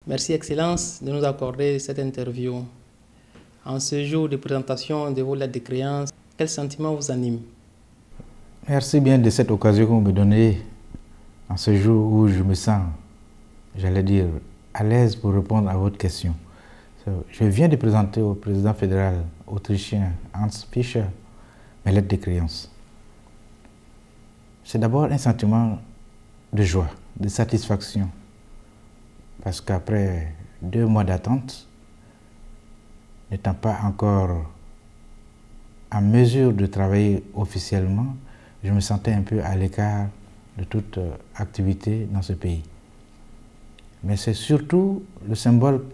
Merci Excellence de nous accorder cette interview. En ce jour de présentation de vos lettres de créance, quel sentiment vous anime? Merci bien de cette occasion que vous me donnez en ce jour où je me sens, j'allais dire, à l'aise pour répondre à votre question. Je viens de présenter au président fédéral autrichien Hans Fischer mes lettres de créance. C'est d'abord un sentiment de joie, de satisfaction, parce qu'après 2 mois d'attente, n'étant pas encore en mesure de travailler officiellement, je me sentais un peu à l'écart de toute activité dans ce pays. Mais c'est surtout le symbole,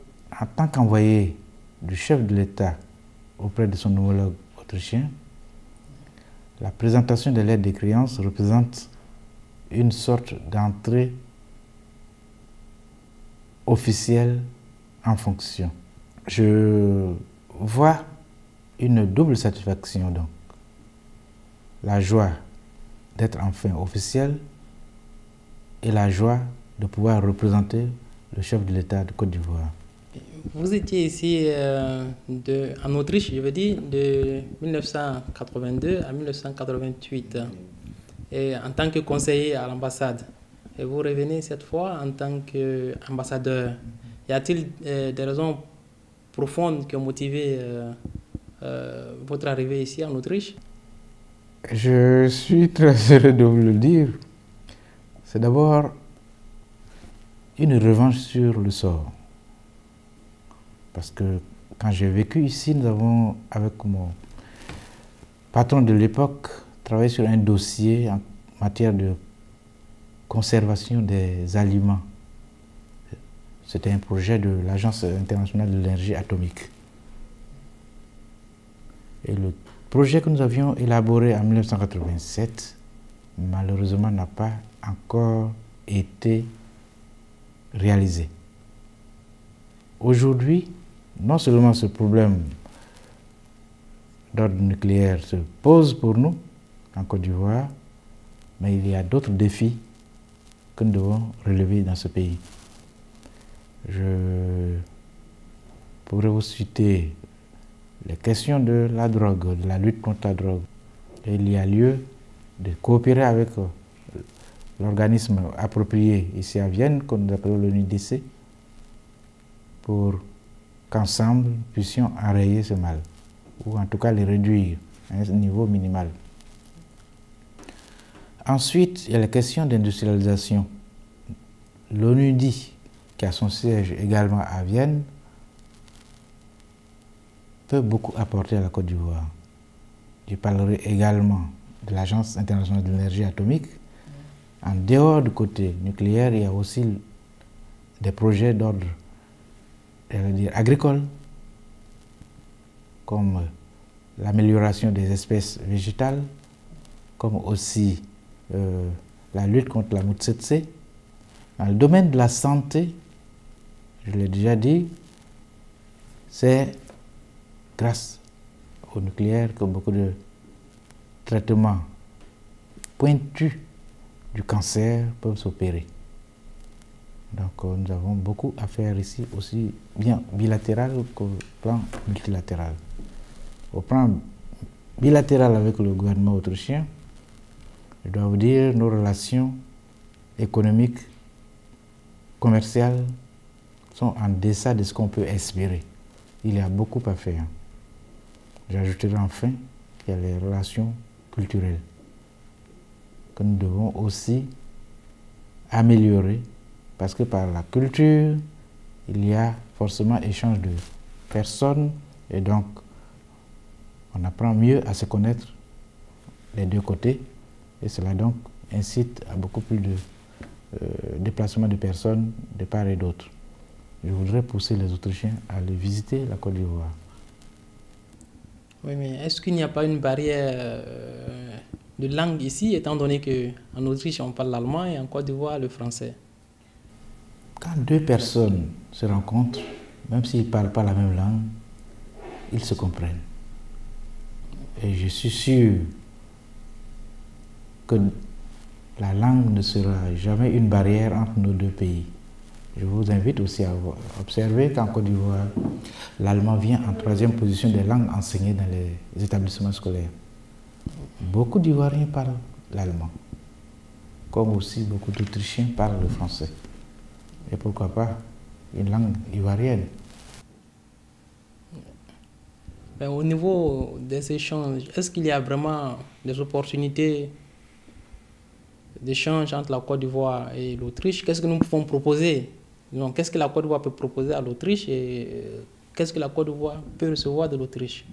en tant qu'envoyé du chef de l'État auprès de son homologue autrichien, la présentation des lettres de créance représente une sorte d'entrée officielle en fonction. Je vois une double satisfaction donc. La joie d'être enfin officiel et la joie de pouvoir représenter le chef de l'État de Côte d'Ivoire. Vous étiez ici en Autriche, je veux dire, de 1982 à 1988, et en tant que conseiller à l'ambassade. Et vous revenez cette fois en tant qu'ambassadeur. Y a-t-il des raisons profondes qui ont motivé votre arrivée ici en Autriche? Je suis très heureux de vous le dire. C'est d'abord une revanche sur le sort. Parce que quand j'ai vécu ici, nous avons, avec mon patron de l'époque, travaillé sur un dossier en matière de conservation des aliments. C'était un projet de l'Agence internationale de l'énergie atomique. Et le projet que nous avions élaboré en 1987, malheureusement, n'a pas encore été réalisé. Aujourd'hui, non seulement ce problème d'ordre nucléaire se pose pour nous, en Côte d'Ivoire, mais il y a d'autres défis que nous devons relever dans ce pays. Je pourrais vous citer les questions de la drogue, de la lutte contre la drogue. Et il y a lieu de coopérer avec l'organisme approprié ici à Vienne, que nous appelons l'ONUDC, pour qu'ensemble nous puissions enrayer ce mal, ou en tout cas le réduire à un niveau minimal. Ensuite, il y a la question d'industrialisation. L'ONUDI, qui a son siège également à Vienne, peut beaucoup apporter à la Côte d'Ivoire. Je parlerai également de l'Agence internationale de l'énergie atomique. En dehors du côté nucléaire, il y a aussi des projets d'ordre agricole, comme l'amélioration des espèces végétales, comme aussi la lutte contre la moutsetse. Dans le domaine de la santé, je l'ai déjà dit, c'est grâce au nucléaire que beaucoup de traitements pointus du cancer peuvent s'opérer. Donc nous avons beaucoup à faire ici, aussi bien bilatéral qu'au plan multilatéral. Au plan bilatéral avec le gouvernement autrichien, je dois vous dire, nos relations économiques, commerciales sont en deçà de ce qu'on peut espérer. Il y a beaucoup à faire. J'ajouterai enfin qu'il y a les relations culturelles que nous devons aussi améliorer, parce que par la culture, il y a forcément échange de personnes et donc on apprend mieux à se connaître des deux côtés et cela donc incite à beaucoup plus de déplacement de personnes de part et d'autre. Je voudrais pousser les Autrichiens à aller visiter la Côte d'Ivoire. Oui, mais est-ce qu'il n'y a pas une barrière de langue ici, étant donné qu'en Autriche on parle l'allemand et en Côte d'Ivoire le français? Quand 2 personnes se rencontrent, même s'ils ne parlent pas la même langue, ils se comprennent. Et je suis sûr que la langue ne sera jamais une barrière entre nos 2 pays. Je vous invite aussi à observer qu'en Côte d'Ivoire, l'allemand vient en 3e position des langues enseignées dans les établissements scolaires. Beaucoup d'Ivoiriens parlent l'allemand, comme aussi beaucoup d'Autrichiens parlent le français. Et pourquoi pas une langue ivoirienne. Ben, au niveau des échanges, est-ce qu'il y a vraiment des opportunités d'échange entre la Côte d'Ivoire et l'Autriche? Qu'est-ce que nous pouvons proposer? Qu'est-ce que la Côte d'Ivoire peut proposer à l'Autriche et qu'est-ce que la Côte d'Ivoire peut recevoir de l'Autriche?